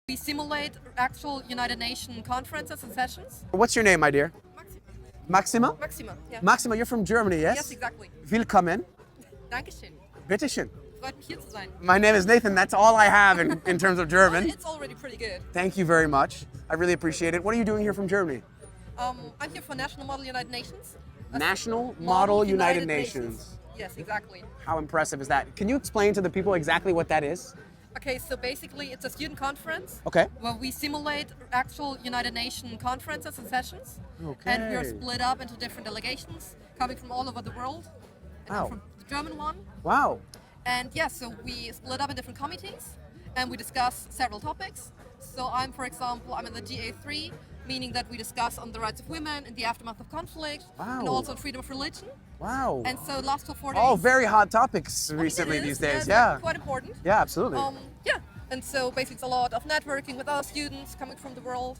We simulate actual United Nations conferences and sessions. What's your name, my dear? Maxima. Maxima? Maxima, yeah. Maxima, you're from Germany, yes? Yes, exactly. Willkommen. Dankeschön. Bitteschön. Freut mich hier zu sein. My name is Nathan. That's all I have in terms of German. It's already pretty good. Thank you very much. I really appreciate it. What are you doing here from Germany? I'm here for National Model United Nations. National Model United Nations. Yes, exactly. How impressive is that? Can you explain to the people exactly what that is? Okay, so basically it's a student conference. Okay. Where we simulate actual United Nations conferences and sessions. Okay. And we're split up into different delegations coming from all over the world. And Wow. I'm from the German one. Wow. And yeah, so we split up in different committees and we discuss several topics. So for example, I'm in the GA3, meaning that we discuss on the rights of women in the aftermath of conflict and Wow. also on freedom of religion. Wow. And so it lasts for 4 days. All very hot topics recently It is, these days. yeah. Yeah. Quite important. Yeah, absolutely. Yeah, and so basically it's a lot of networking with other students coming from the world.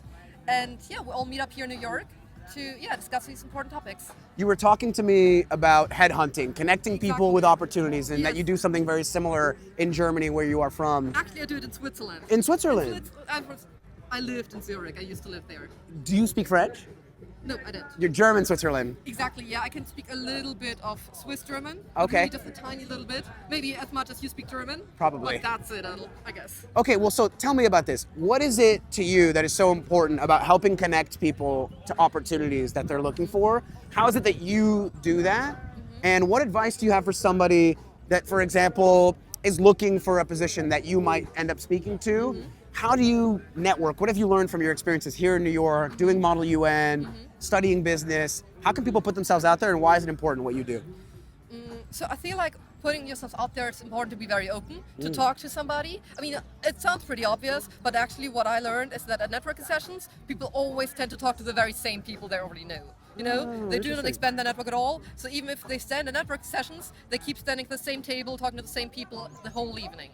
And yeah, we all meet up here in New York to discuss these important topics. You were talking to me about headhunting, connecting people with opportunities, and that Yes. you do something very similar in Germany where you are from. Actually, I do it in Switzerland. In Switzerland? I lived in Zurich. I used to live there. Do you speak French? No, I didn't. You're German Switzerland. Exactly, yeah. I can speak a little bit of Swiss German. Okay. Maybe just a tiny little bit. Maybe as much as you speak German. Probably. But that's it, I guess. Okay, well, so tell me about this. What is it to you that is so important about helping connect people to opportunities that they're looking for? How is it that you do that? And what advice do you have for somebody that, for example, is looking for a position that you might end up speaking to? How do you network? What have you learned from your experiences here in New York, doing Model UN, studying business? How can people put themselves out there, and why is it important what you do? So I feel like putting yourself out there, it's important to be very open, to talk to somebody. I mean, it sounds pretty obvious, but actually what I learned is that at networking sessions, people always tend to talk to the very same people they already know. You know, they do not interesting. expand their network at all. So even if they stand in network sessions, they keep standing at the same table, talking to the same people the whole evening.